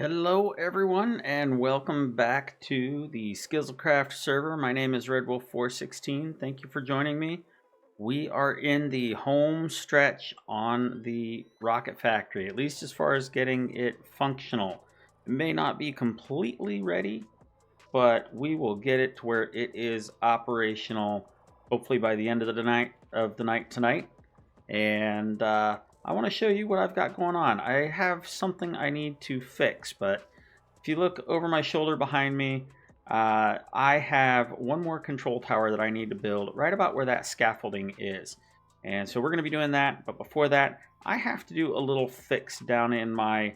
Hello everyone and welcome back to the Skizzlecraft server. My name is RedWolf416. Thank you for joining me. We are in the home stretch on the rocket factory, at least as far as getting it functional. It may not be completely ready, but we will get it to where it is operational hopefully by the end of the night tonight. And I want to show you what I've got going on. I have something I need to fix, but if you look over my shoulder behind me, I have one more control tower that I need to build right about where that scaffolding is. And so we're going to be doing that, but before that, I have to do a little fix down in my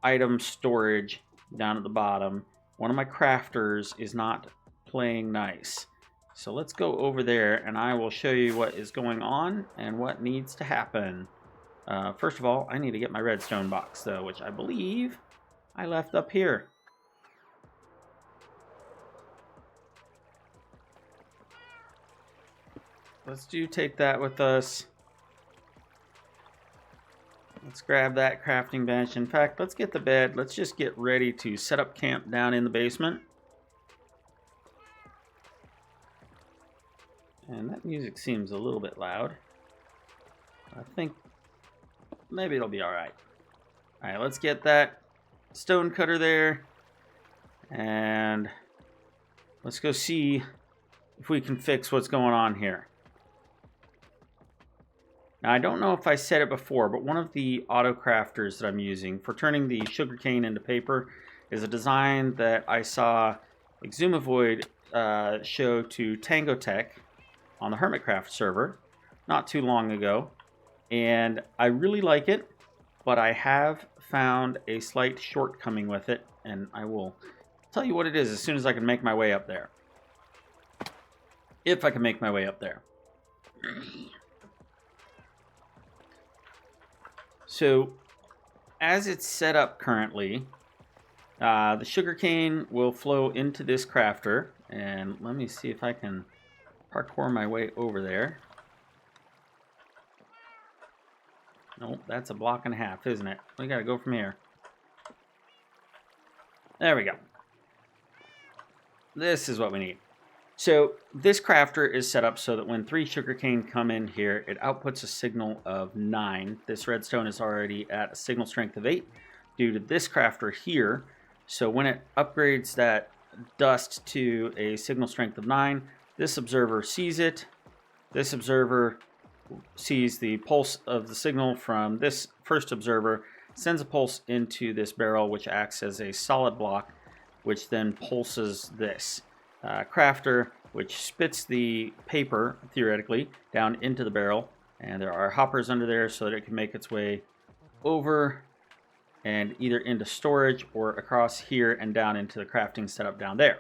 item storage down at the bottom. One of my crafters is not playing nice. So let's go over there and I will show you what is going on and what needs to happen. First of all, I need to get my redstone box though, which I believe I left up here. Let's take that with us. Let's grab that crafting bench. In fact, let's get the bed. Let's just get ready to set up camp down in the basement. And that music seems a little bit loud. I think maybe it'll be all right. All right, let's get that stone cutter there. And let's go see if we can fix what's going on here. Now, I don't know if I said it before, but one of the auto crafters that I'm using for turning the sugarcane into paper is a design that I saw Exumavoid show to Tango Tech on the Hermitcraft server not too long ago. And I really like it, but I have found a slight shortcoming with it, and I will tell you what it is as soon as I can make my way up there. If I can make my way up there. So, as it's set up currently, the sugarcane will flow into this crafter, and let me see if I can parkour my way over there. Nope, that's a block and a half, isn't it? We gotta go from here. There we go. This is what we need. So this crafter is set up so that when 3 sugarcane come in here, it outputs a signal of 9. This redstone is already at a signal strength of 8 due to this crafter here. So when it upgrades that dust to a signal strength of 9, this observer sees it. This observer sees the pulse of the signal from this first observer, sends a pulse into this barrel, which acts as a solid block, which then pulses this crafter, which spits the paper, theoretically, down into the barrel. And there are hoppers under there so that it can make its way over and either into storage or across here and down into the crafting setup down there.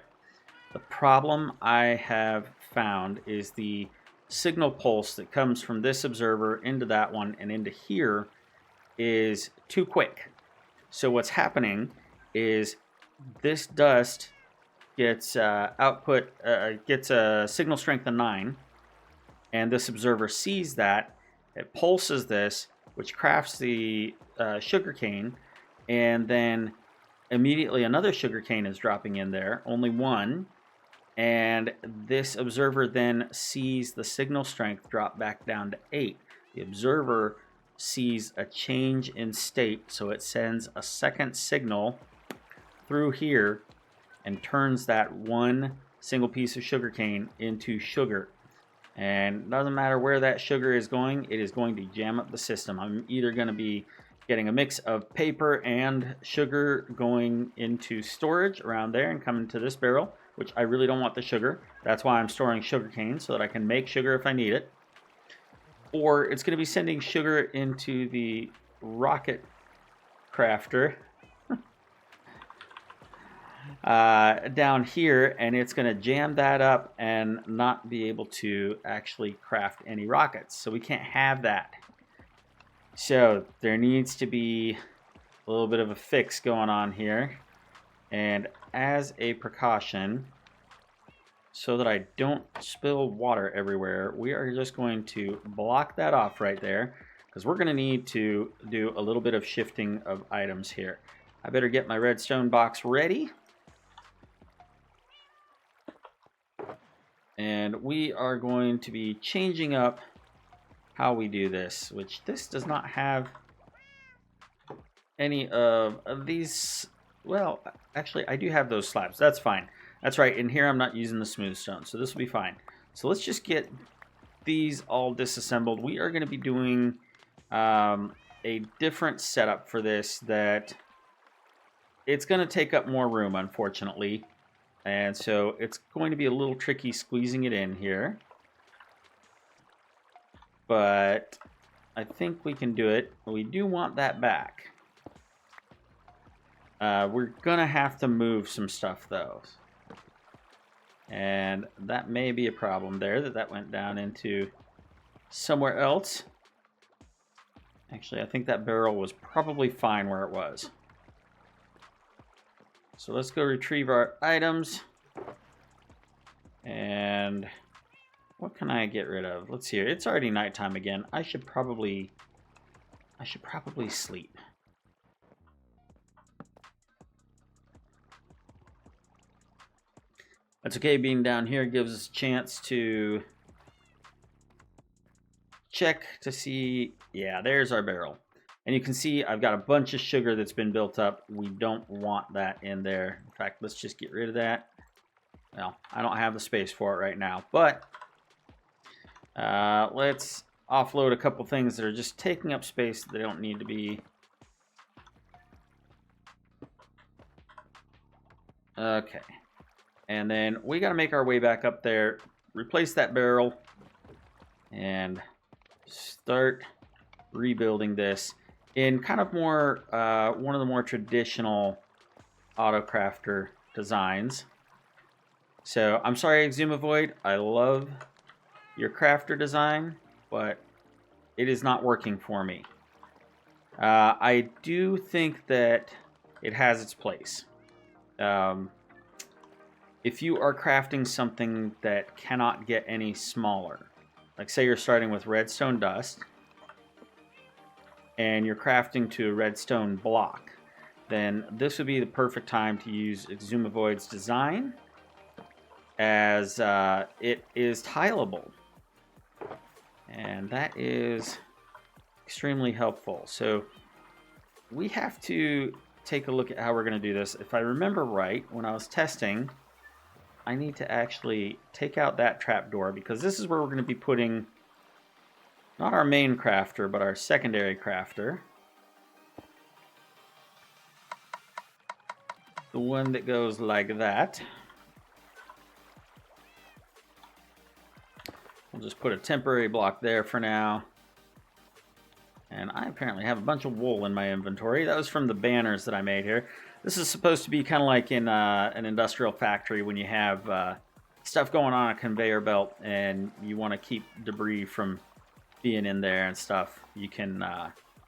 The problem I have found is the signal pulse that comes from this observer into that one and into here is too quick. So what's happening is this dust gets gets a signal strength of 9, and this observer sees that. It pulses this, which crafts the sugarcane, and then immediately another sugarcane is dropping in there, only one. And this observer then sees the signal strength drop back down to 8. The observer sees a change in state, so it sends a second signal through here and turns that one single piece of sugarcane into sugar. And it doesn't matter where that sugar is going, it is going to jam up the system. I'm either going to be getting a mix of paper and sugar going into storage around there and coming to this barrel, which I really don't want the sugar. That's why I'm storing sugarcane, so that I can make sugar if I need it. Or it's going to be sending sugar into the rocket crafter down here, and it's going to jam that up and not be able to actually craft any rockets. So we can't have that. So there needs to be a little bit of a fix going on here. And as a precaution, so that I don't spill water everywhere, we are just going to block that off right there, because we're going to need to do a little bit of shifting of items here. I better get my redstone box ready. And we are going to be changing up how we do this, which this does not have any of these. Well, actually, I do have those slabs. That's fine. That's right. In here, I'm not using the smooth stone, so this will be fine. So let's just get these all disassembled. We are going to be doing a different setup for this that it's going to take up more room, unfortunately. And so it's going to be a little tricky squeezing it in here. But I think we can do it. We do want that back. We're going to have to move some stuff, though. And that may be a problem there, that went down into somewhere else. Actually, I think that barrel was probably fine where it was. So let's go retrieve our items. And what can I get rid of? Let's see here. It's already nighttime again. I should probably sleep. That's okay. Being down here gives us a chance to check to see. Yeah, there's our barrel. And you can see I've got a bunch of sugar that's been built up. We don't want that in there. In fact, let's just get rid of that. Well, I don't have the space for it right now, but let's offload a couple things that are just taking up space that they don't need to be. Okay. And then we got to make our way back up there, replace that barrel, and start rebuilding this in kind of more one of the more traditional autocrafter designs. So I'm sorry, Exumavoid, I love your crafter design, but it is not working for me. I do think that it has its place. If you are crafting something that cannot get any smaller, like say you're starting with redstone dust, and you're crafting to a redstone block, then this would be the perfect time to use Exumavoid's design, as it is tileable. And that is extremely helpful. So we have to take a look at how we're going to do this. If I remember right, when I was testing, I need to actually take out that trapdoor, because this is where we're going to be putting not our main crafter, but our secondary crafter. The one that goes like that. We'll just put a temporary block there for now. And I apparently have a bunch of wool in my inventory. That was from the banners that I made here. This is supposed to be kind of like in an industrial factory when you have stuff going on a conveyor belt and you want to keep debris from being in there and stuff. You can,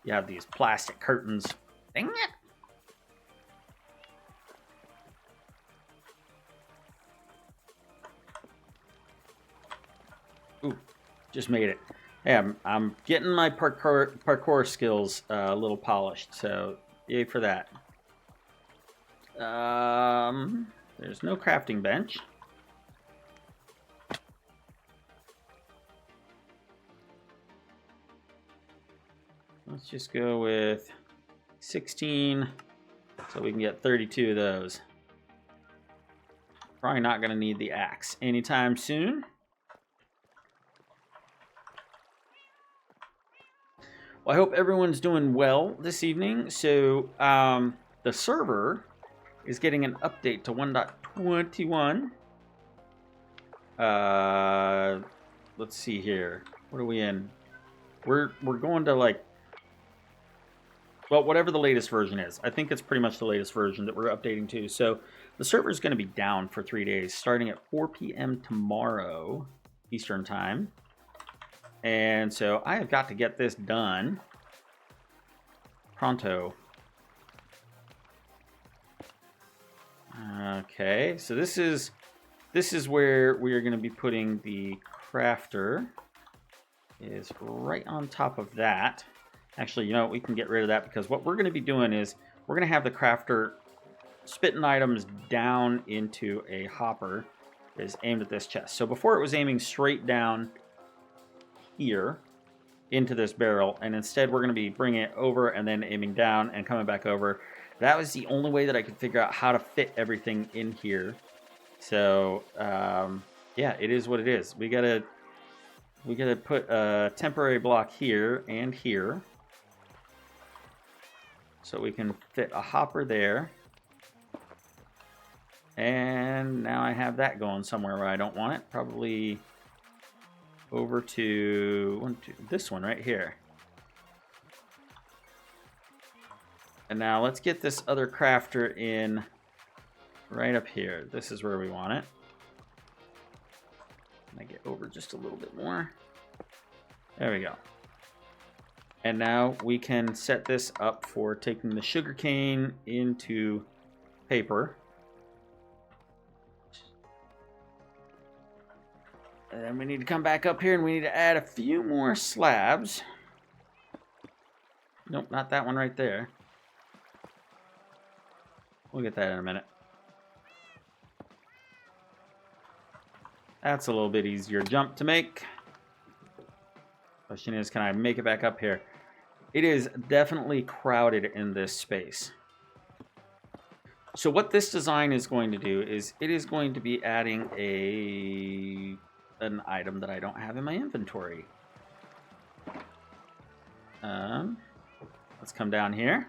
you have these plastic curtains. Dang it! Ooh, just made it. Yeah, I'm getting my parkour skills a little polished, so yay for that. There's no crafting bench. Let's just go with 16, so we can get 32 of those. Probably not going to need the axe anytime soon. Well, I hope everyone's doing well this evening. So the server is getting an update to 1.21. Let's see here. What are we in? We're going to like, well, whatever the latest version is. I think it's pretty much the latest version that we're updating to. So the server is going to be down for 3 days, starting at 4 p.m. tomorrow Eastern time. And so I have got to get this done pronto. Okay, so this is where we are going to be putting the crafter. Is right on top of that. Actually, you know what? We can get rid of that, because what we're going to be doing is we're going to have the crafter spitting items down into a hopper that is aimed at this chest. So before it was aiming straight down here into this barrel, and instead we're going to be bringing it over and then aiming down and coming back over. That was the only way that I could figure out how to fit everything in here. So yeah, it is what it is. We gotta put a temporary block here and here so we can fit a hopper there. And now I have that going somewhere where I don't want it. Probably over to this one right here. And now let's get this other crafter in right up here. This is where we want it. Can I get over just a little bit more? There we go. And now we can set this up for taking the sugarcane into paper. And then we need to come back up here and we need to add a few more slabs. Nope, not that one right there. We'll get that in a minute. That's a little bit easier jump to make. Question is, can I make it back up here? It is definitely crowded in this space. So what this design is going to do is it is going to be adding an item that I don't have in my inventory. Let's come down here.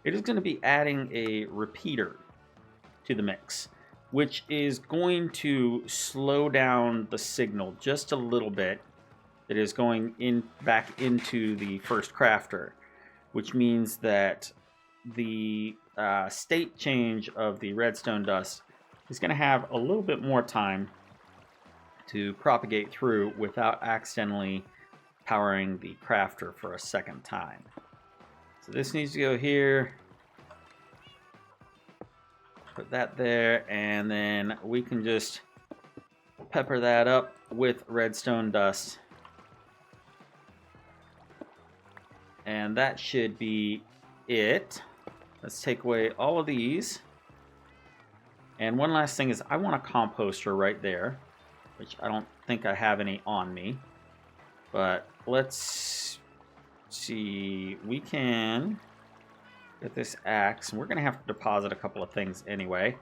It is going to be adding a repeater to the mix, which is going to slow down the signal just a little bit. It is going back into the first crafter, which means that the state change of the redstone dust is going to have a little bit more time to propagate through without accidentally powering the crafter for a second time. So this needs to go here. Put that there, and then we can just pepper that up with redstone dust. And that should be it. Let's take away all of these. And one last thing is I want a composter right there, which I don't think I have any on me. But let's see. We can get this axe, and we're going to have to deposit a couple of things anyway.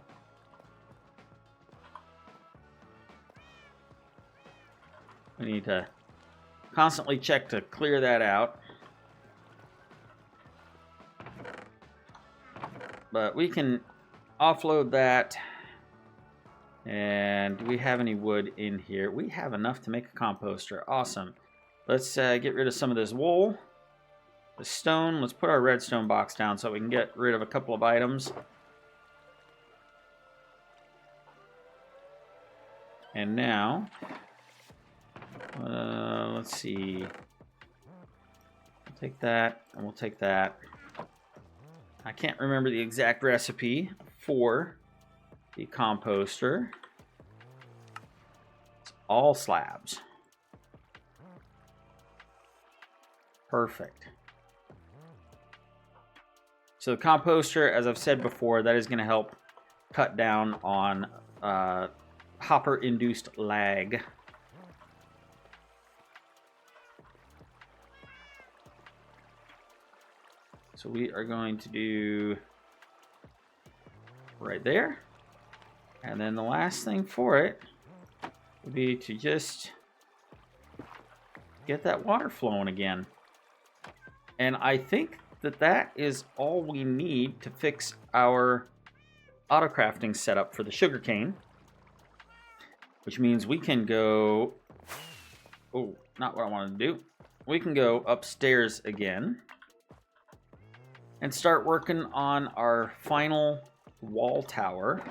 We need to constantly check to clear that out. But we can offload that. And do we have any wood in here? We have enough to make a composter. Awesome. Let's get rid of some of this wool. The stone. Let's put our redstone box down so we can get rid of a couple of items. And now, let's see. We'll take that, and we'll take that. I can't remember the exact recipe for the composter. It's all slabs. Perfect. So the composter, as I've said before, that is going to help cut down on hopper-induced lag. So we are going to do right there. And then the last thing for it would be to just get that water flowing again. And I think that that is all we need to fix our auto crafting setup for the sugarcane, which means we can go, oh, not what I wanted to do. We can go upstairs again and start working on our final wall tower.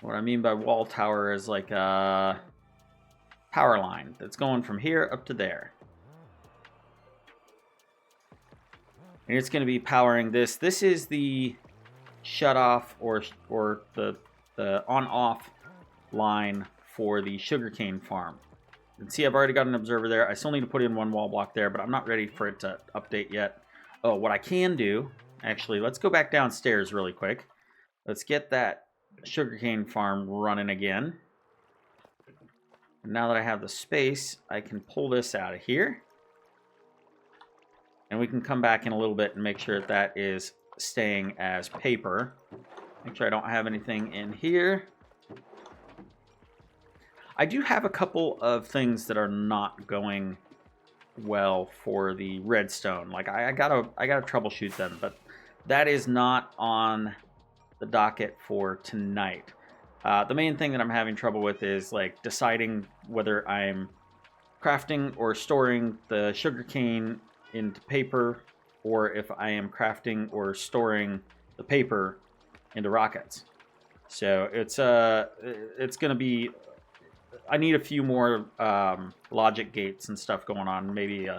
What I mean by wall tower is like a power line that's going from here up to there. And it's going to be powering this. This is the shut off or the on-off line for the sugarcane farm. You can see I've already got an observer there. I still need to put in one wall block there, but I'm not ready for it to update yet. Oh, what I can do, actually, let's go back downstairs really quick. Let's get that sugarcane farm running again. And now that I have the space, I can pull this out of here. And we can come back in a little bit and make sure that that is staying as paper. Make sure I don't have anything in here. I do have a couple of things that are not going well for the redstone. Like I gotta troubleshoot them, but that is not on the docket for tonight. The main thing that I'm having trouble with is like deciding whether I'm crafting or storing the sugarcane into paper, or if I am crafting or storing the paper into rockets. So it's gonna be, I need a few more logic gates and stuff going on. Maybe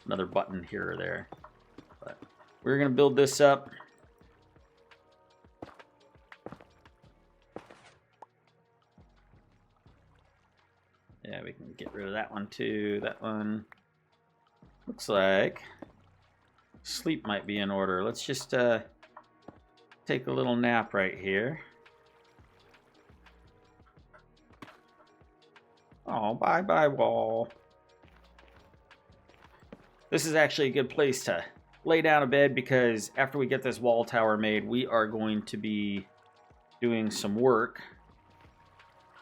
another button here or there. But we're gonna build this up. Yeah, we can get rid of that one too. That one looks like sleep might be in order. Let's just take a little nap right here. Oh, bye-bye, wall. This is actually a good place to lay down a bed, because after we get this wall tower made, we are going to be doing some work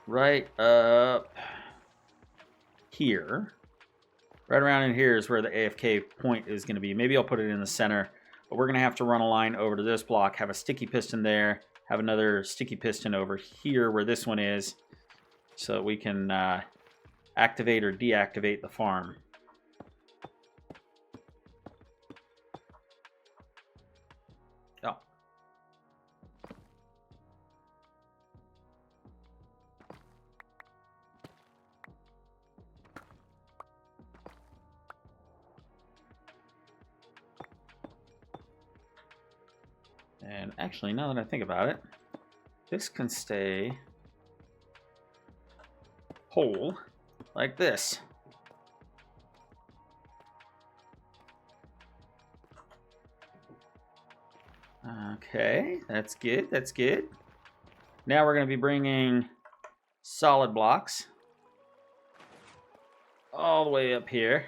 right up here. Right around in here is where the AFK point is going to be. Maybe I'll put it in the center, but we're going to have to run a line over to this block, have a sticky piston there, have another sticky piston over here where this one is, so that we can activate or deactivate the farm. Oh. And actually, now that I think about it, this can stay whole like this. Okay, that's good, that's good. Now we're going to be bringing solid blocks all the way up here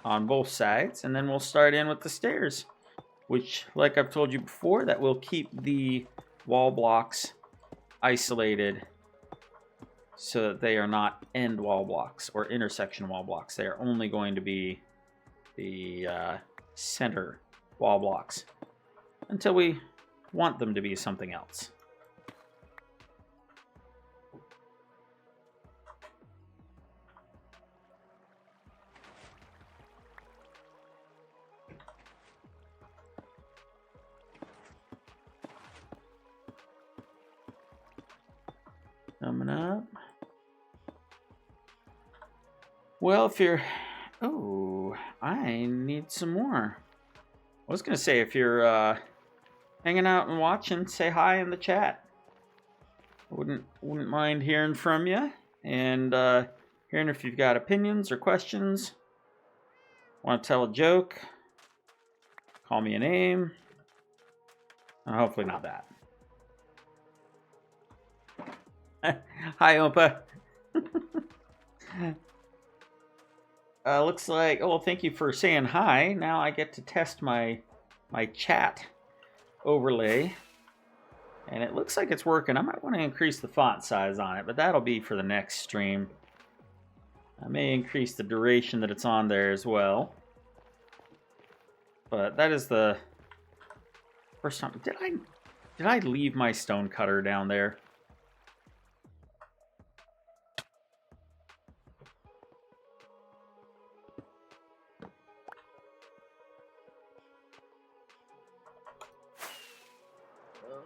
on both sides, and then we'll start in with the stairs, which, like I've told you before, that will keep the wall blocks isolated so that they are not end wall blocks or intersection wall blocks. They are only going to be the center wall blocks until we want them to be something else. Coming up. Well, if you're... Oh, I need some more. I was going to say, if you're hanging out and watching, say hi in the chat. I wouldn't mind hearing from you, and hearing if you've got opinions or questions. Want to tell a joke? Call me a name? Hopefully not that. Hi, Opa. Looks like, oh, well, thank you for saying hi. Now I get to test my chat overlay. And it looks like it's working. I might want to increase the font size on it, but that'll be for the next stream. I may increase the duration that it's on there as well. But that is the first time. Did I leave my stone cutter down there?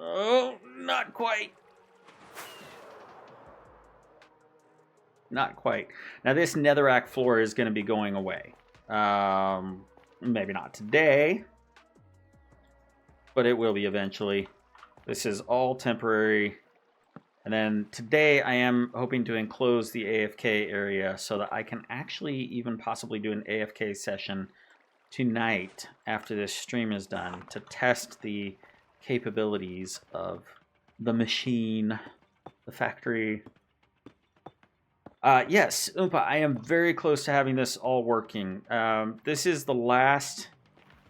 Oh, not quite. Not quite. Now this netherrack floor is going to be going away. Maybe not today. but it will be eventually. This is all temporary. And then today I am hoping to enclose the AFK area so that I can actually even possibly do an AFK session tonight after this stream is done to test the capabilities of the machine, the factory. Yes, Oompa, I am very close to having this all working. This is the last,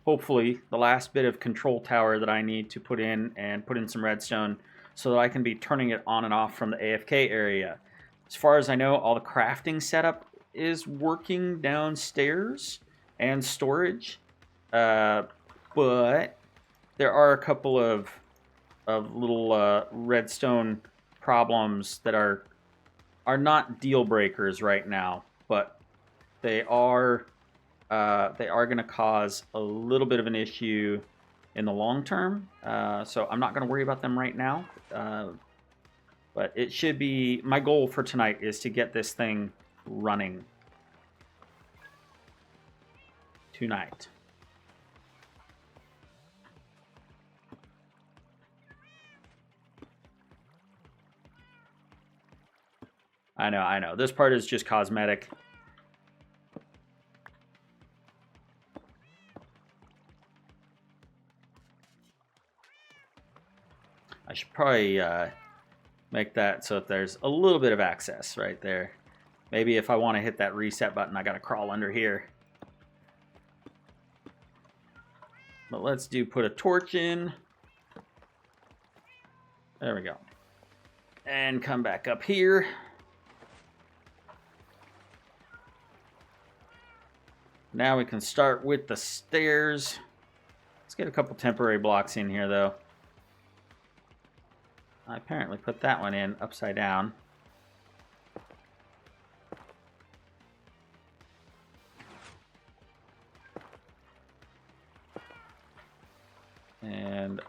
hopefully, the last bit of control tower that I need to put in and put in some redstone so that I can be turning it on and off from the AFK area. As far as I know, all the crafting setup is working downstairs and storage, but there are a couple of little redstone problems that are not deal breakers right now, but they are going to cause a little bit of an issue in the long term. So I'm not going to worry about them right now. But it should be, my goal for tonight is to get this thing running tonight. I know. This part is just cosmetic. I should probably make that so that there's a little bit of access right there. Maybe if I want to hit that reset button, I got to crawl under here. But let's put a torch in. There we go. And come back up here. Now we can start with the stairs. Let's get a couple temporary blocks in here, though. I apparently put that one in upside down. And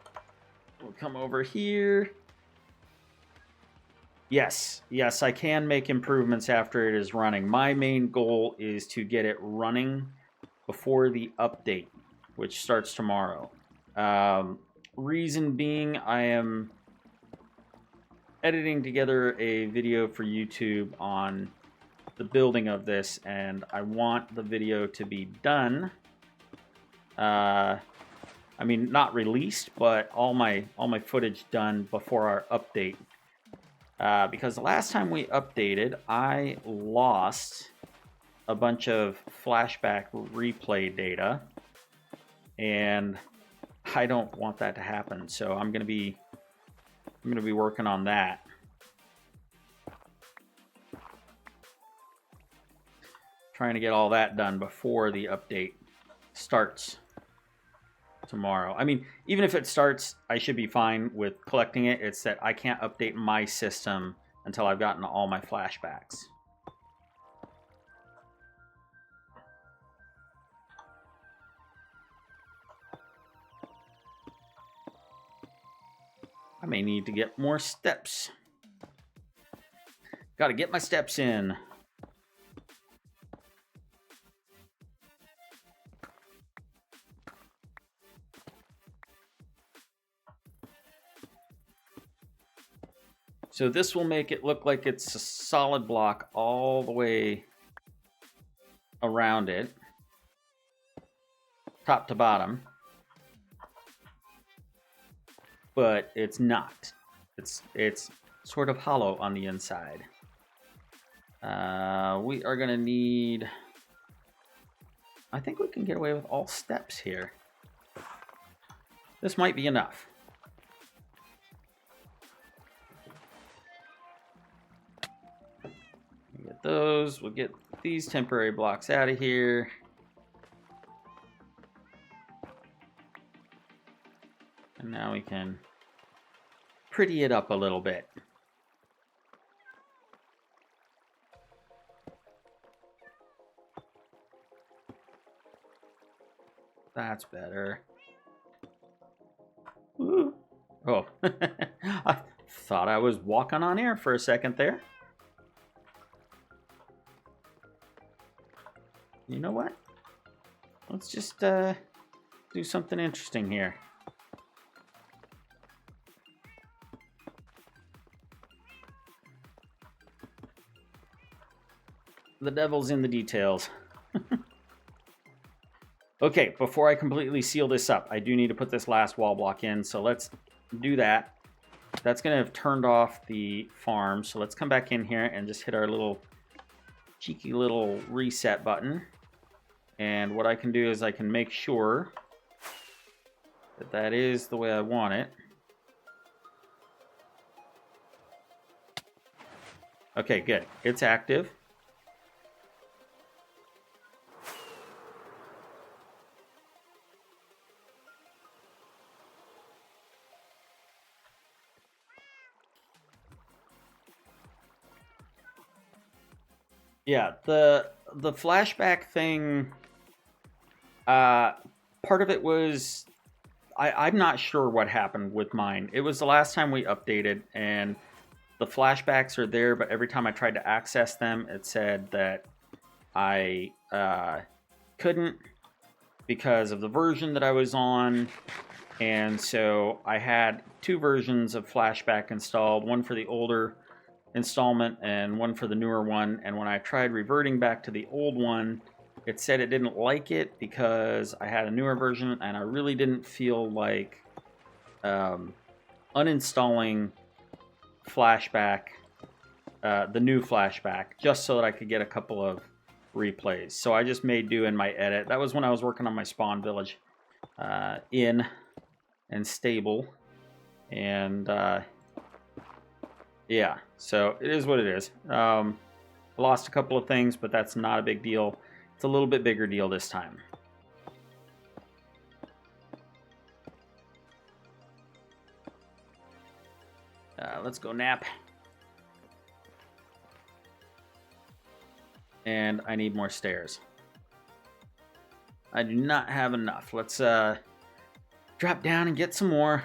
we'll come over here. Yes, I can make improvements after it is running. My main goal is to get it running before the update, which starts tomorrow. Reason being, I am editing together a video for YouTube on the building of this, and I want the video to be done. I mean, not released, but all my footage done before our update. Because the last time we updated, I lost a bunch of flashback replay data, and I don't want that to happen. So I'm gonna be working on that. Trying to get all that done before the update starts tomorrow. I mean, even if it starts, I should be fine with collecting it. It's that I can't update my system until I've gotten all my flashbacks. I may need to get more steps. Gotta get my steps in. So this will make it look like it's a solid block all the way around it, top to bottom. But it's not. It's sort of hollow on the inside. We are gonna need, I think we can get away with all steps here. This might be enough. We'll get those. We'll get these temporary blocks out of here. And now we can pretty it up a little bit. That's better. Ooh. Oh, I thought I was walking on air for a second there. You know what? Let's just do something interesting here. The devil's in the details. Okay, before I completely seal this up, I do need to put this last wall block in, so let's do that. That's going to have turned off the farm, so let's come back in here and just hit our little cheeky little reset button. And what I can do is I can make sure that that is the way I want it. Okay, good. It's active. Yeah, the flashback thing, part of it was, I'm not sure what happened with mine. It was the last time we updated, and the flashbacks are there, but every time I tried to access them, it said that I couldn't because of the version that I was on. And so I had two versions of flashback installed, one for the older installment and one for the newer one. And when I tried reverting back to the old one, it said it didn't like it because I had a newer version, and I really didn't feel like uninstalling flashback, the new flashback, just so that I could get a couple of replays. So I just made do in my edit. That was when I was working on my spawn village inn and stable, and yeah, so it is what it is. I lost a couple of things, but that's not a big deal. It's a little bit bigger deal this time. Let's go nap. And I need more stairs. I do not have enough. Let's drop down and get some more.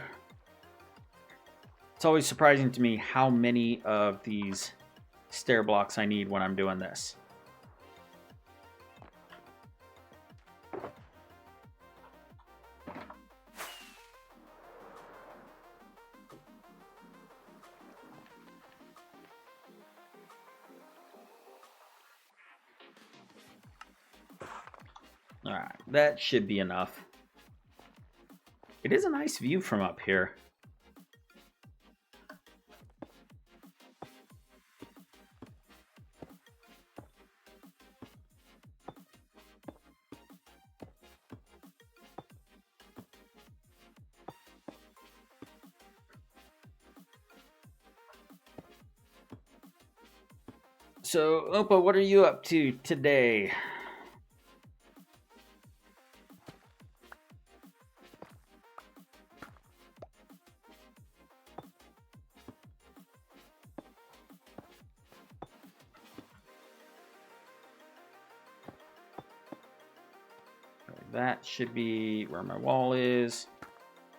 It's always surprising to me how many of these stair blocks I need when I'm doing this. Alright, that should be enough. It is a nice view from up here. So, Opa, what are you up to today? That should be where my wall is.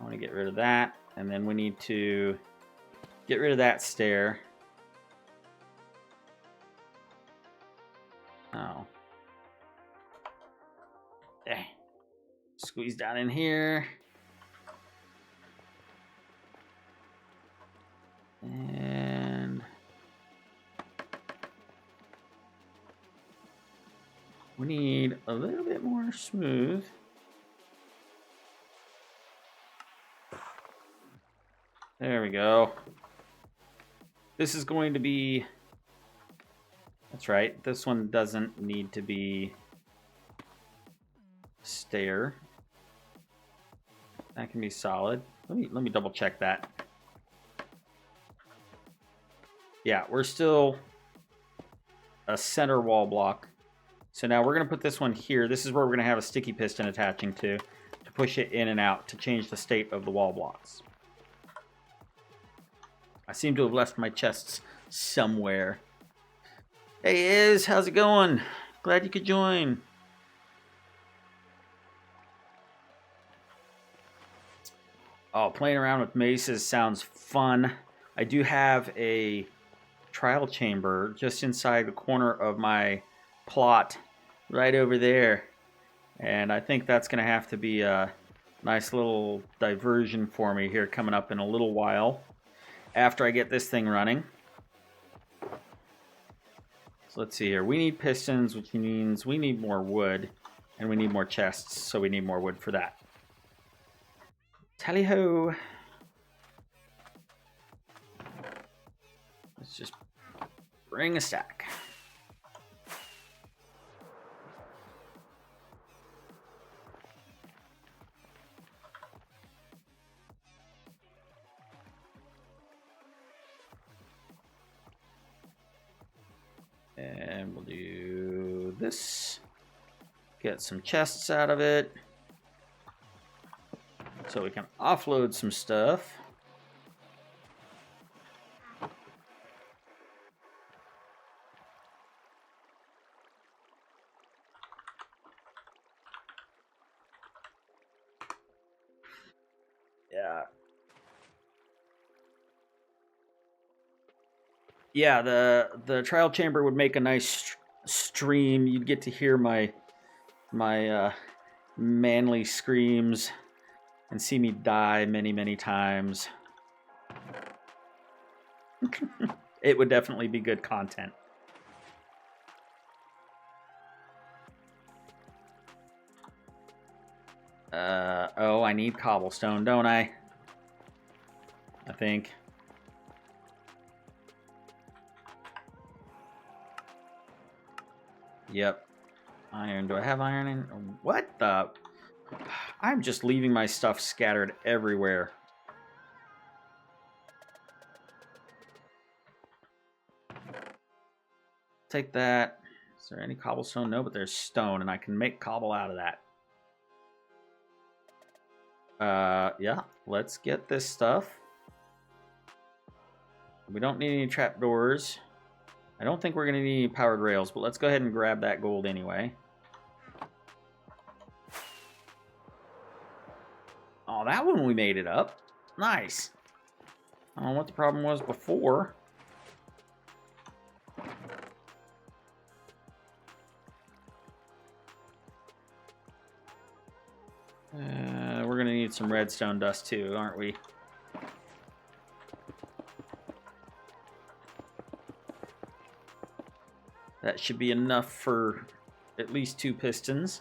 I want to get rid of that. And then we need to get rid of that stair. Oh. Okay. Squeeze down in here. And we need a little bit more smooth. There we go. This is going to be... That's right. This one doesn't need to be stair. That can be solid. Let me double check that. Yeah, we're still a center wall block. So now we're going to put this one here. This is where we're going to have a sticky piston attaching to push it in and out to change the state of the wall blocks. I seem to have left my chests somewhere. Hey Iz, how's it going? Glad you could join. Oh, playing around with maces sounds fun. I do have a trial chamber just inside the corner of my plot right over there. And I think that's going to have to be a nice little diversion for me here coming up in a little while after I get this thing running. So let's see here. We need pistons, which means we need more wood, and we need more chests, so we need more wood for that. Tally-ho! Let's just bring a stack. And we'll do this. Get some chests out of it. So we can offload some stuff. Yeah. Yeah, the trial chamber would make a nice stream. You'd get to hear my manly screams and see me die many, many times. It would definitely be good content. Oh, I need cobblestone, don't I? I think. Yep. Iron. Do I have iron in? What the? I'm just leaving my stuff scattered everywhere. Take that. Is there any cobblestone? No, but there's stone, and I can make cobble out of that. Yeah. Let's get this stuff. We don't need any trapdoors. I don't think we're going to need any powered rails, but let's go ahead and grab that gold anyway. Oh, that one we made it up. Nice. I don't know what the problem was before. We're going to need some redstone dust too, aren't we? That should be enough for at least 2 pistons.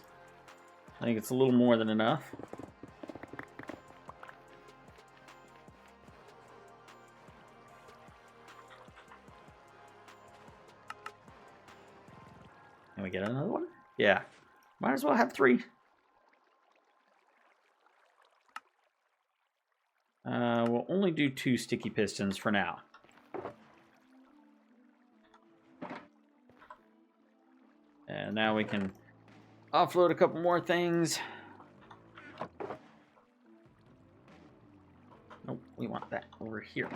I think it's a little more than enough. Can we get another one? Yeah. Might as well have 3. We'll only do 2 sticky pistons for now. And now we can offload a couple more things. Nope, we want that over here.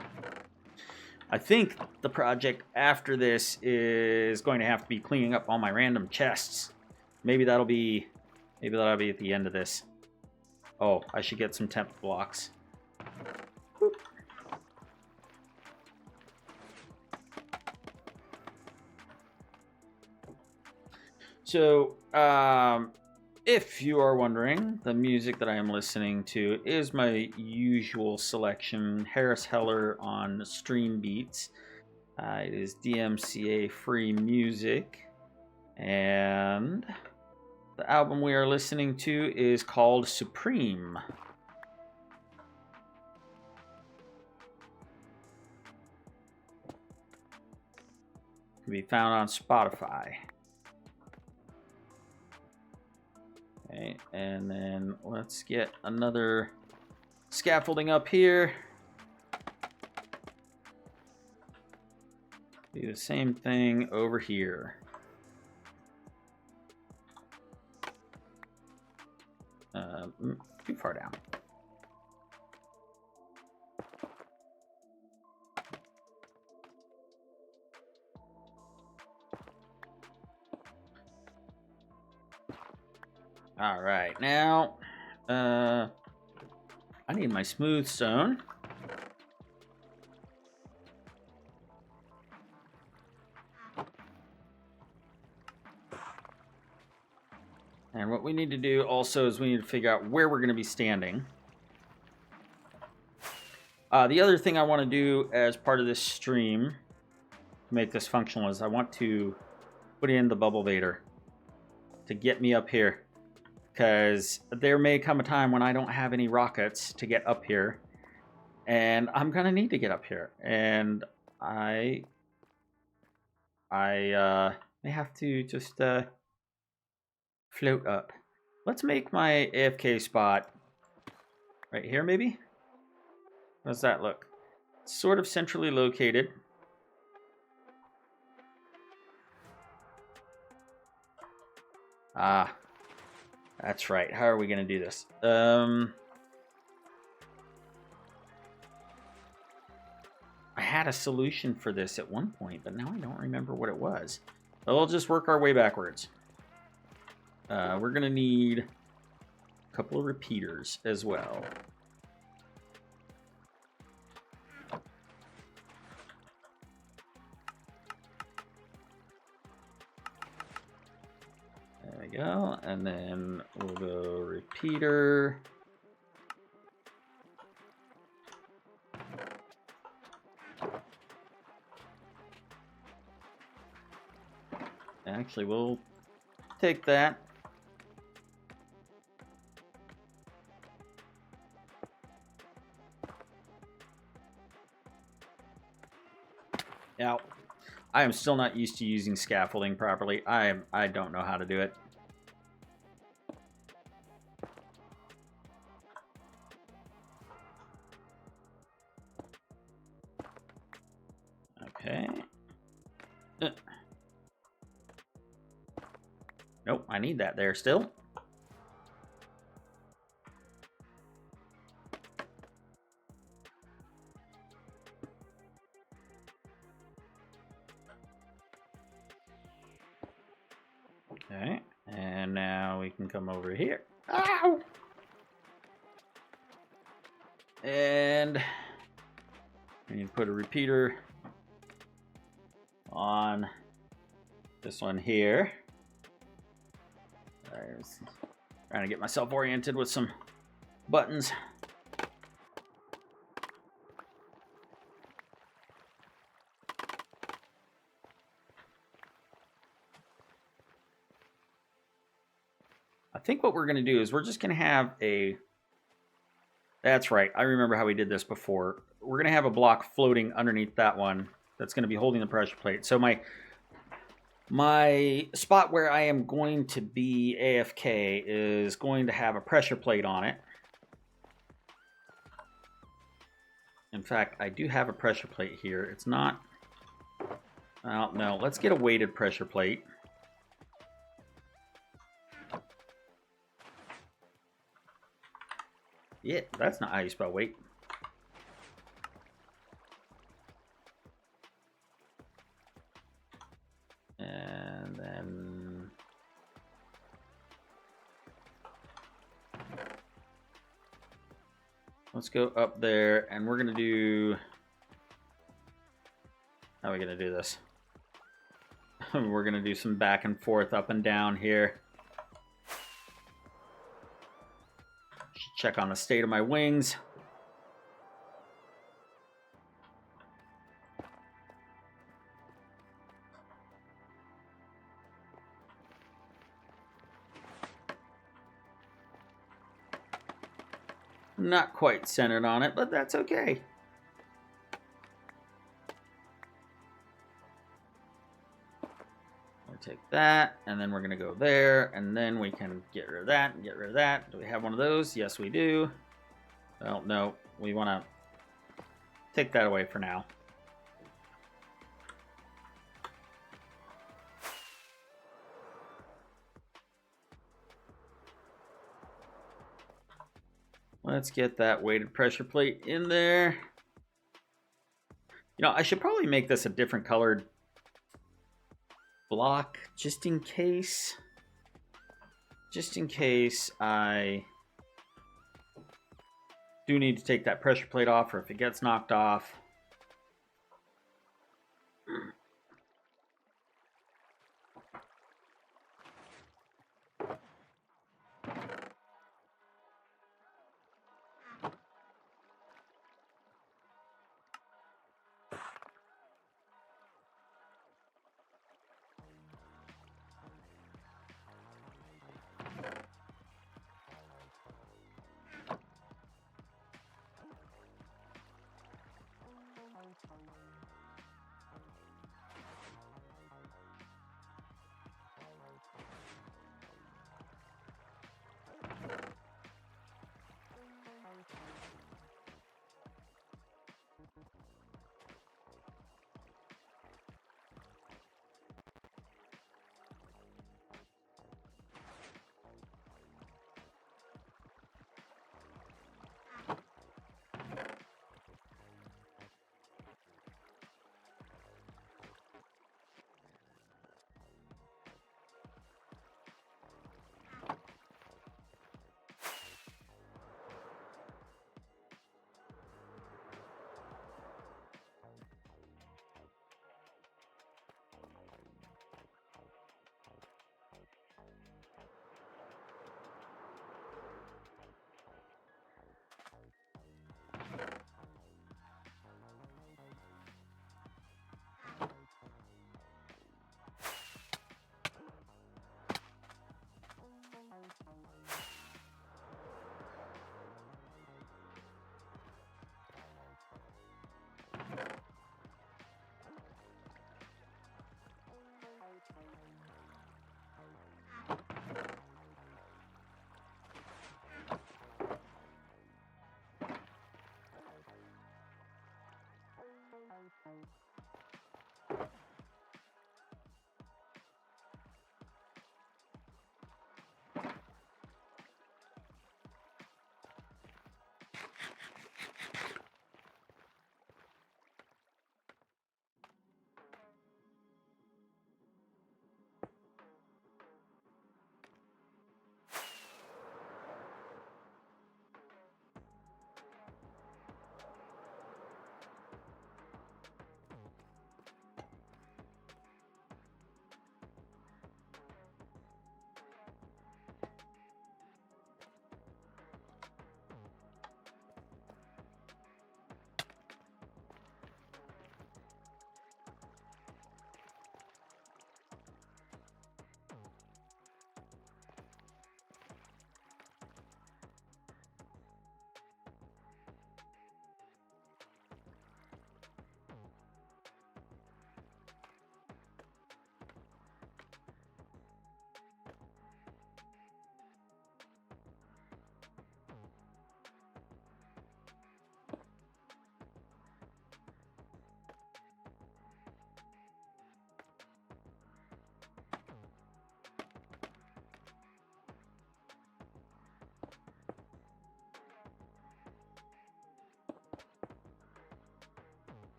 I think the project after this is going to have to be cleaning up all my random chests. Maybe that'll be at the end of this. Oh, I should get some temp blocks. Boop. So, if you are wondering, the music that I am listening to is my usual selection, Harris Heller on Stream Beats. It is DMCA free music, and the album we are listening to is called Supreme. It can be found on Spotify. Okay, and then let's get another scaffolding up here. Do the same thing over here. Too far down. All right, now I need my smooth stone. And what we need to do also is we need to figure out where we're going to be standing. The other thing I want to do as part of this stream to make this functional is I want to put in the bubble vader to get me up here. Because there may come a time when I don't have any rockets to get up here. And I'm going to need to get up here. And I may have to just float up. Let's make my AFK spot right here, maybe? How does that look? It's sort of centrally located. Ah, that's right. How are we going to do this? I had a solution for this at one point, but now I don't remember what it was. But we'll just work our way backwards. We're going to need a couple of repeaters as well. There we go. And then we'll go repeater. Actually, we'll take that. Now, I am still not used to using scaffolding properly. I don't know how to do it. Okay. Nope, I need that there still. Okay, and now we can come over here. Ow! And we need to put a repeater on this one here. I was trying to get myself oriented with some buttons. I think what we're going to do is we're just going to have a... That's right. I remember how we did this before. We're going to have a block floating underneath that one that's going to be holding the pressure plate. So my spot where I am going to be AFK is going to have a pressure plate on it. In fact, I do have a pressure plate here. It's not... Well, no. Let's get a weighted pressure plate. Yeah, that's not how you spell weight. And then... Let's go up there, and we're going to do... How are we going to do this? We're going to do some back and forth, up and down here. Check on the state of my wings. Not quite centered on it, but that's okay. We'll take that, and then we're going to go there, and then we can get rid of that and get rid of that. Do we have one of those? Yes, we do. Well, no, we want to take that away for now. Let's get that weighted pressure plate in there. You know, I should probably make this a different colored block just in case. Just in case I do need to take that pressure plate off, or if it gets knocked off.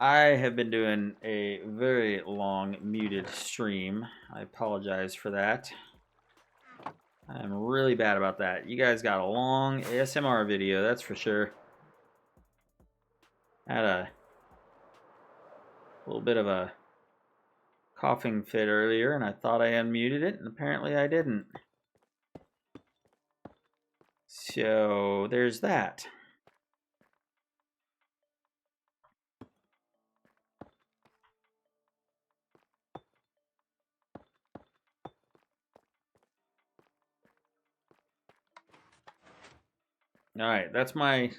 I have been doing a very long muted stream. I apologize for that. I'm really bad about that. You guys got a long ASMR video, that's for sure. I had a little bit of a coughing fit earlier, and I thought I unmuted it, and apparently I didn't. So there's that. All right, that's my...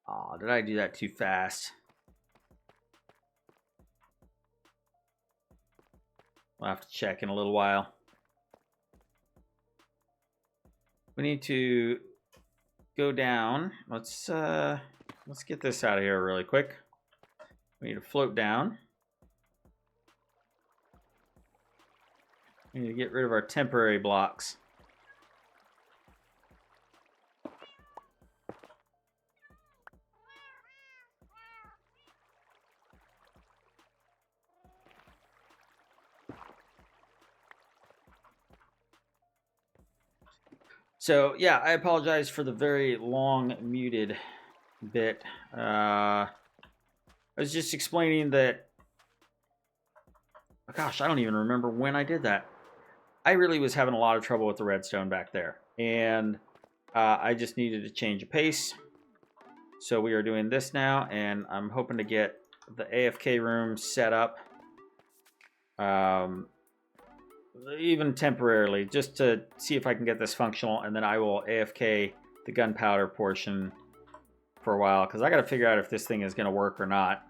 Oh, did I do that too fast? We'll have to check in a little while. We need to go down. Let's get this out of here really quick. We need to float down. We need to get rid of our temporary blocks. So yeah, I apologize for the very long muted bit. I was just explaining that, gosh, I don't even remember when I did that. I really was having a lot of trouble with the redstone back there, and I just needed to change a pace. So we are doing this now, and I'm hoping to get the AFK room set up, even temporarily, just to see if I can get this functional, and then I will AFK the gunpowder portion for a while, because I got to figure out if this thing is going to work or not.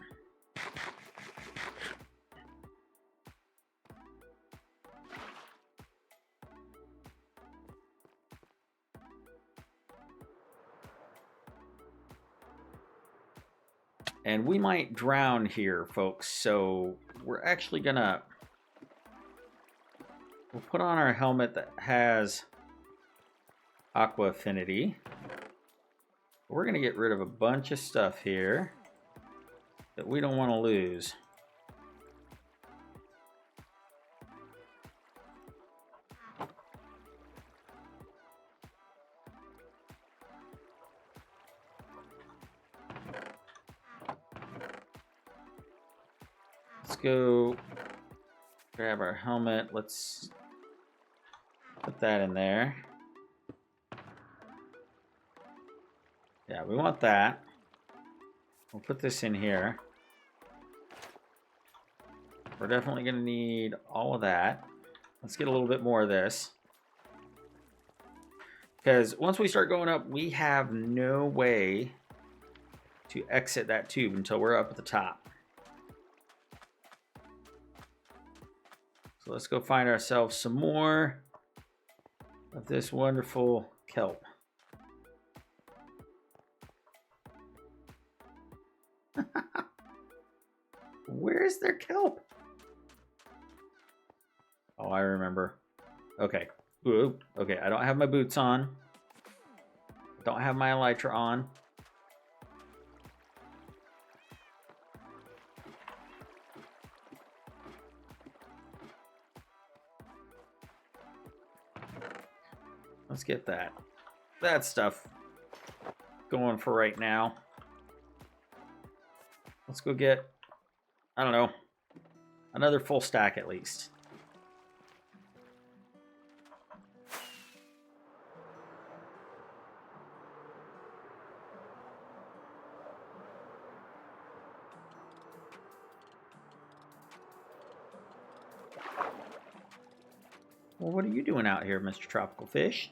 And we might drown here, folks, so we're actually gonna... We'll put on our helmet that has aqua affinity. We're gonna get rid of a bunch of stuff here that we don't want to lose. Let's go grab our helmet. Let's put that in there. Yeah, we want that. We'll put this in here. We're definitely going to need all of that. Let's get a little bit more of this. Because once we start going up, we have no way to exit that tube until we're up at the top. So let's go find ourselves some more of this wonderful kelp. Where's their kelp? Oh, I remember. Okay. Ooh, okay, I don't have my boots on. Don't have my elytra on. Let's get that stuff going for right now. Let's go get, I don't know, another full stack at least. Well, what are you doing out here, Mr. Tropical Fish?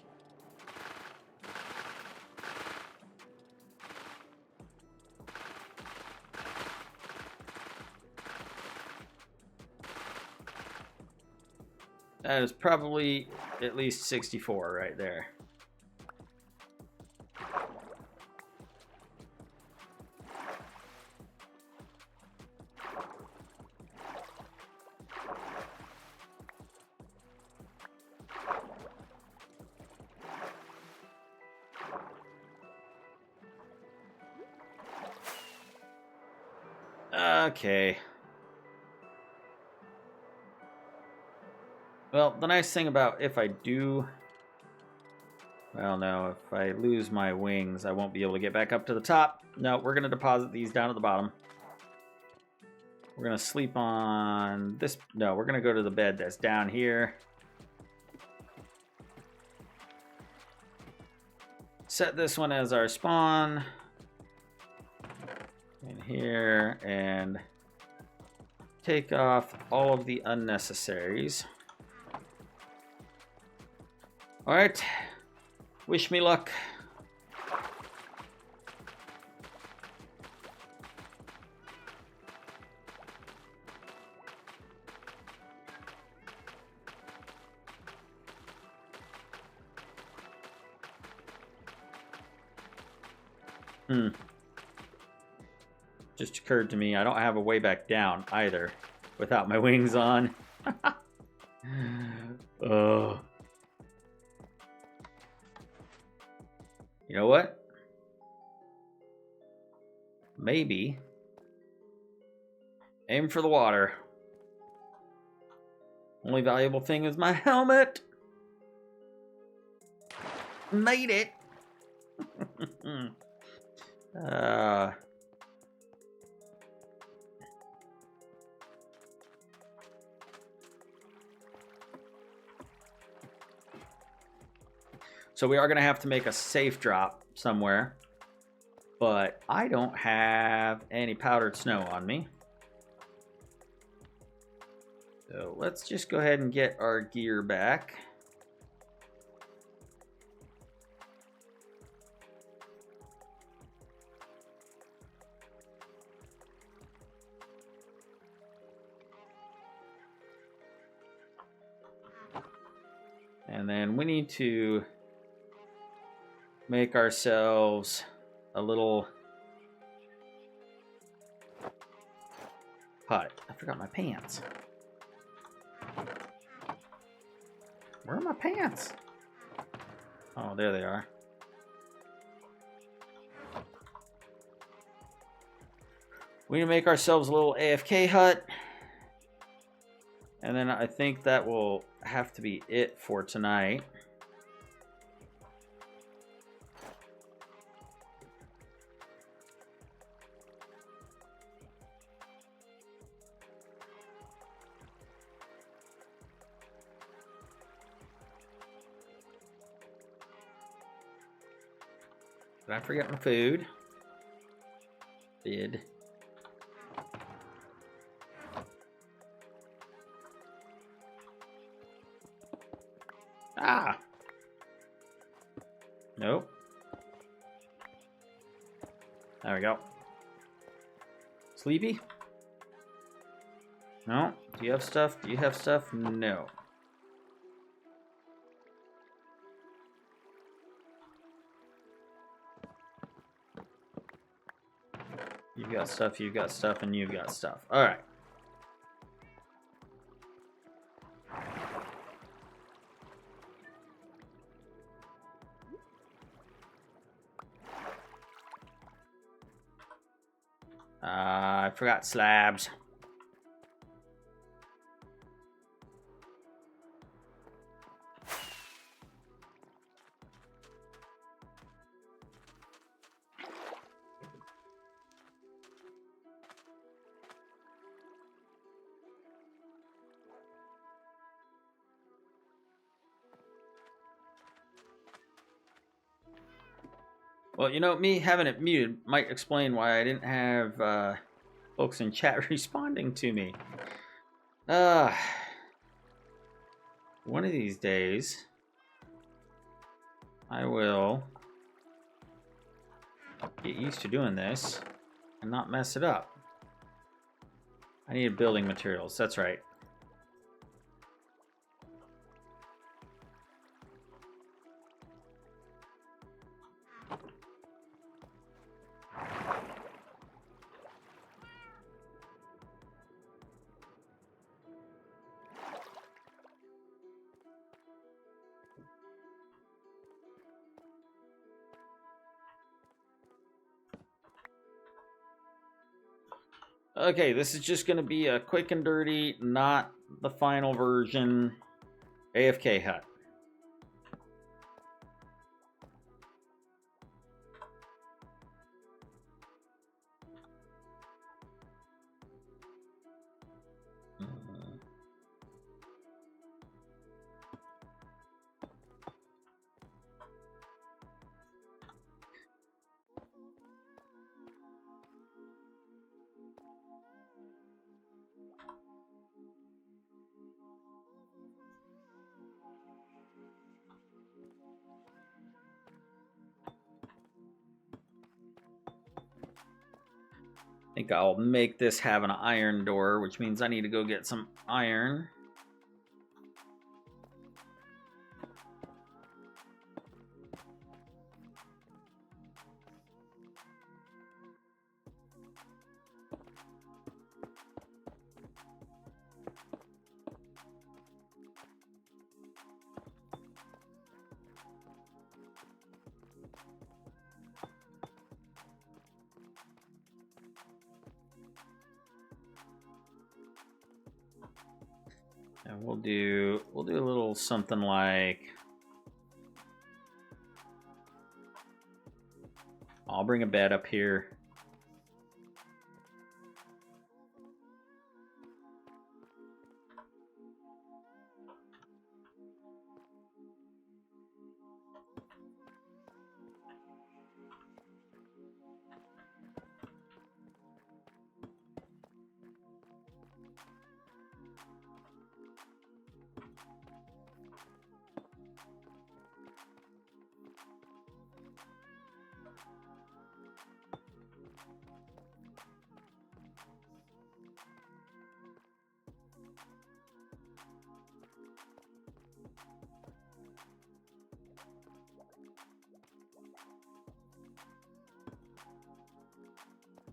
That is probably at least 64 right there. Okay. Well, the nice thing about if I do... Well, no, if I lose my wings, I won't be able to get back up to the top. No, we're going to deposit these down at the bottom. We're going to sleep on this... No, we're going to go to the bed that's down here. Set this one as our spawn. In here, and take off all of the unnecessaries. All right. Wish me luck. Just occurred to me, I don't have a way back down either without my wings on. Oh. You know what? Maybe aim for the water. Only valuable thing is my helmet. Made it. So we are going to have to make a safe drop somewhere. But I don't have any powdered snow on me. So let's just go ahead and get our gear back. And then we need to make ourselves a little hut. I forgot my pants. Where are my pants? Oh, there they are. We need to make ourselves a little AFK hut. And then I think that will have to be it for tonight. Did I forget my food? Did. Ah! Nope. There we go. Sleepy? No. Do you have stuff? Do you have stuff? No. You've got stuff, you've got stuff, and you've got stuff. Alright. I forgot slabs. Well, you know, me having it muted might explain why I didn't have folks in chat responding to me. One of these days, I will get used to doing this and not mess it up. I need building materials, that's right. Okay, this is just going to be a quick and dirty, not the final version, AFK hut. I think I'll make this have an iron door, which means I need to go get some iron. And we'll do a little something like, I'll bring a bed up here.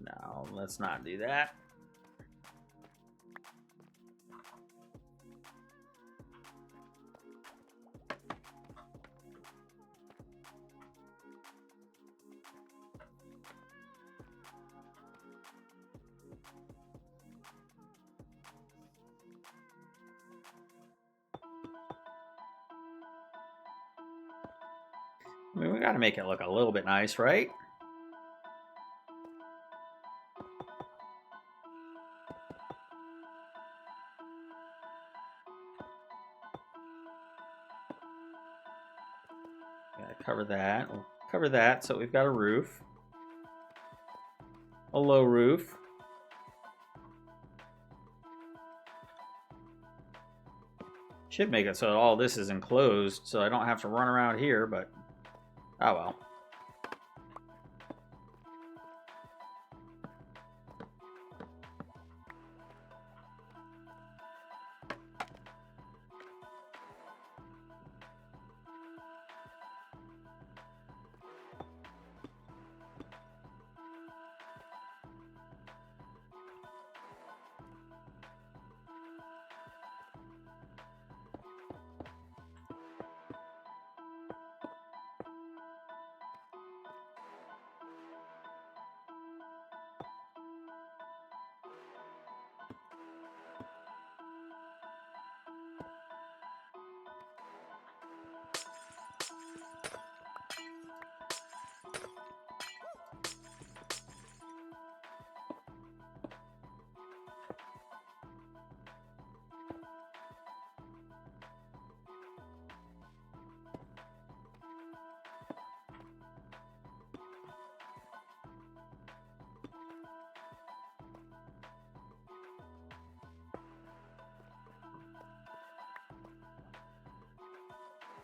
No, let's not do that. I mean, we got to make it look a little bit nice, right? Gotta cover that. We'll cover that so we've got a roof. A low roof. Should make it so all this is enclosed so I don't have to run around here, but oh well.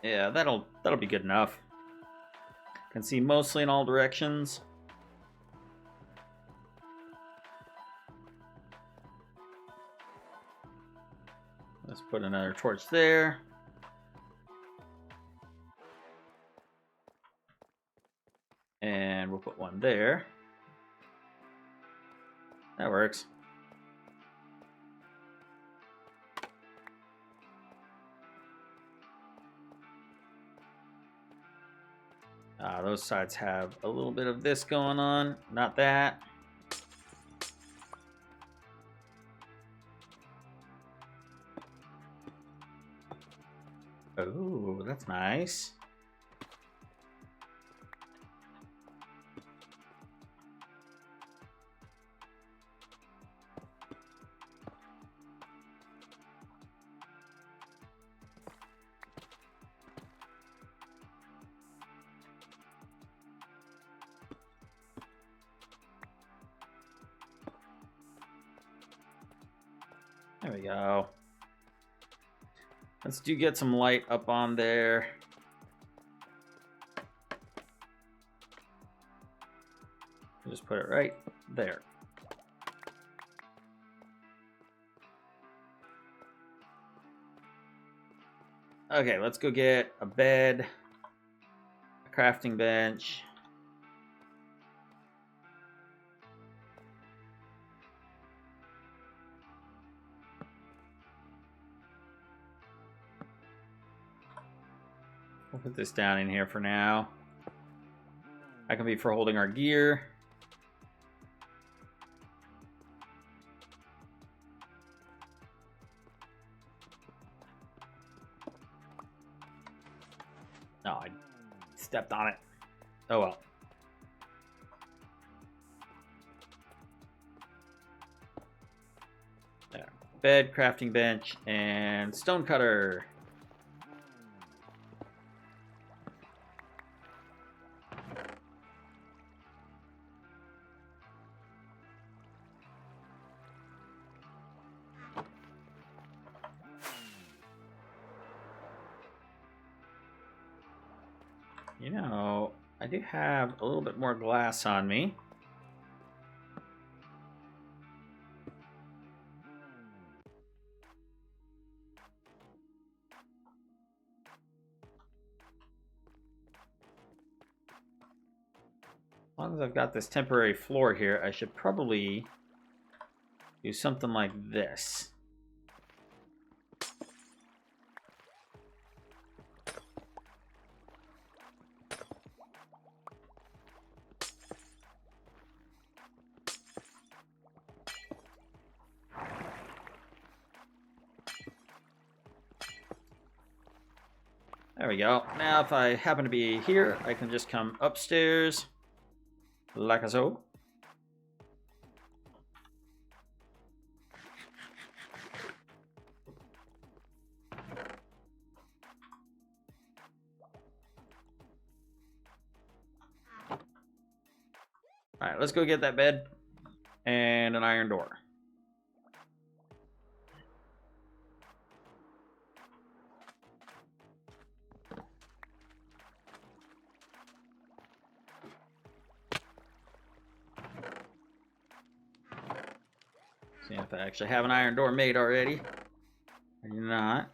Yeah, that'll be good enough. Can see mostly in all directions. Let's put another torch there. And we'll put one there. That works. Those sides have a little bit of this going on, not that. Oh, that's nice. There we go. Let's get some light up on there. Just put it right there. Okay, let's go get a bed, a crafting bench. We'll put this down in here for now. That can be for holding our gear. No, I stepped on it. Oh well. There. Bed, crafting bench, and stone cutter. You know, I do have a little bit more glass on me. As long as I've got this temporary floor here, I should probably do something like this. There we go. Now if I happen to be here, I can just come upstairs like so. Alright, let's go get that bed and an iron door. See if I actually have an iron door made already. I do not.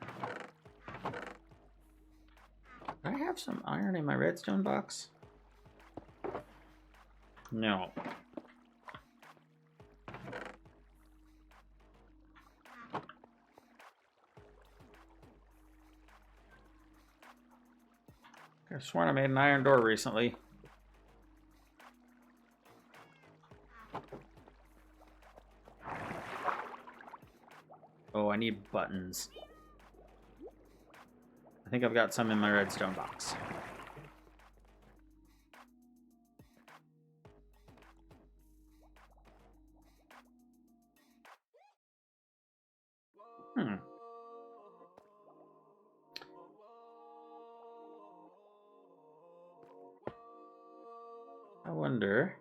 Do I have some iron in my redstone box? No. I sworn I made an iron door recently. Oh, I need buttons. I think I've got some in my redstone box. I wonder.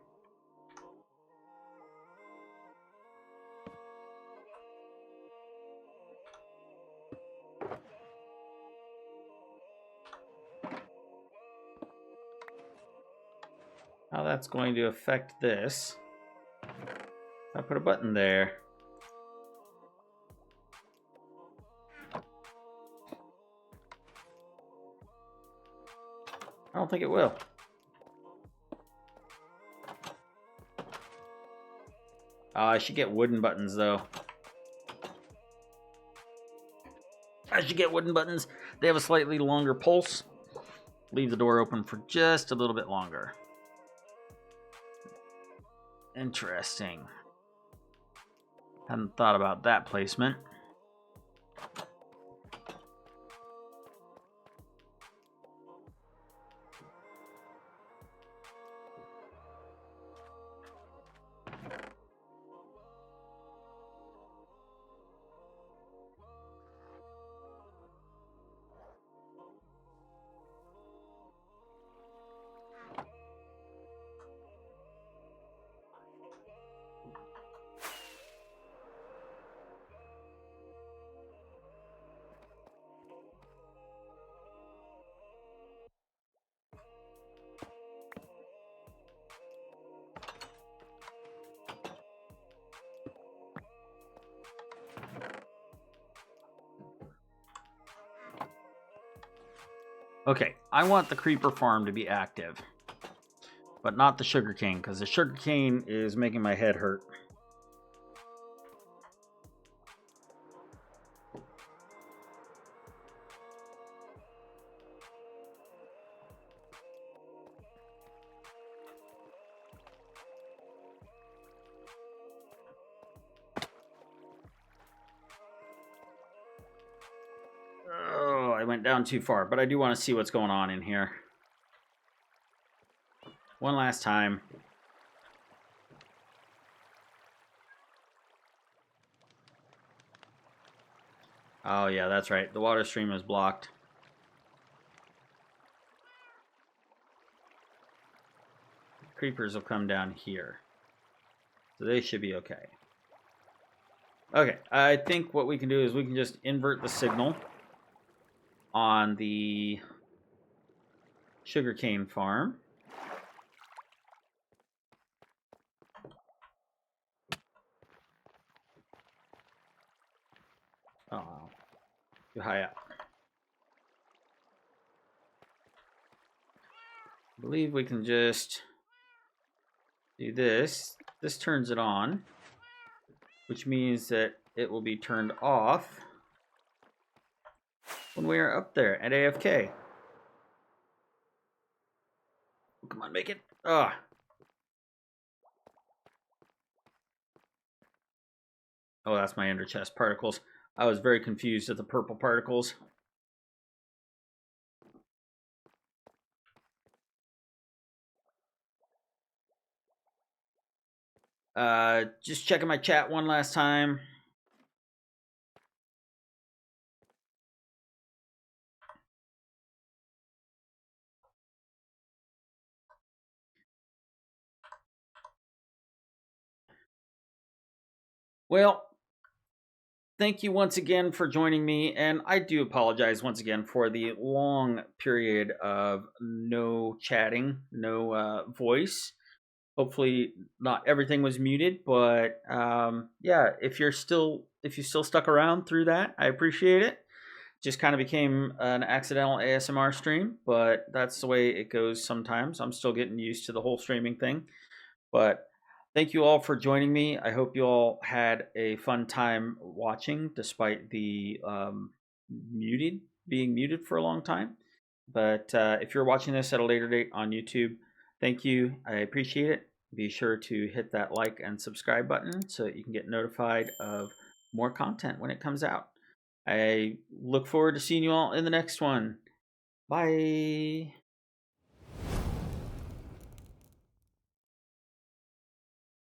How that's going to affect this. I put a button there. I don't think it will. I should get wooden buttons though. I should get wooden buttons. They have a slightly longer pulse. Leave the door open for just a little bit longer. Interesting. Hadn't thought about that placement. Okay, I want the creeper farm to be active, but not the sugarcane, because the sugarcane is making my head hurt. Oh, I went down too far, but I do want to see what's going on in here. One last time. Oh yeah, that's right. The water stream is blocked. Creepers will come down here. So they should be okay. Okay, I think what we can do is we can just invert the signal on the sugarcane farm. Oh, too high up. I believe we can just do this. This turns it on, which means that it will be turned off when we are up there at AFK. Come on, make it. Ah. Oh, that's my ender chest particles. I was very confused at the purple particles. Just checking my chat one last time. Well, thank you once again for joining me, and I do apologize once again for the long period of no chatting, no voice. Hopefully, not everything was muted, but yeah, if you still stuck around through that, I appreciate it. Just kind of became an accidental ASMR stream, but that's the way it goes sometimes. I'm still getting used to the whole streaming thing. But thank you all for joining me. I hope you all had a fun time watching, despite the being muted for a long time. But if you're watching this at a later date on YouTube, thank you. I appreciate it. Be sure to hit that like and subscribe button so that you can get notified of more content when it comes out. I look forward to seeing you all in the next one. Bye.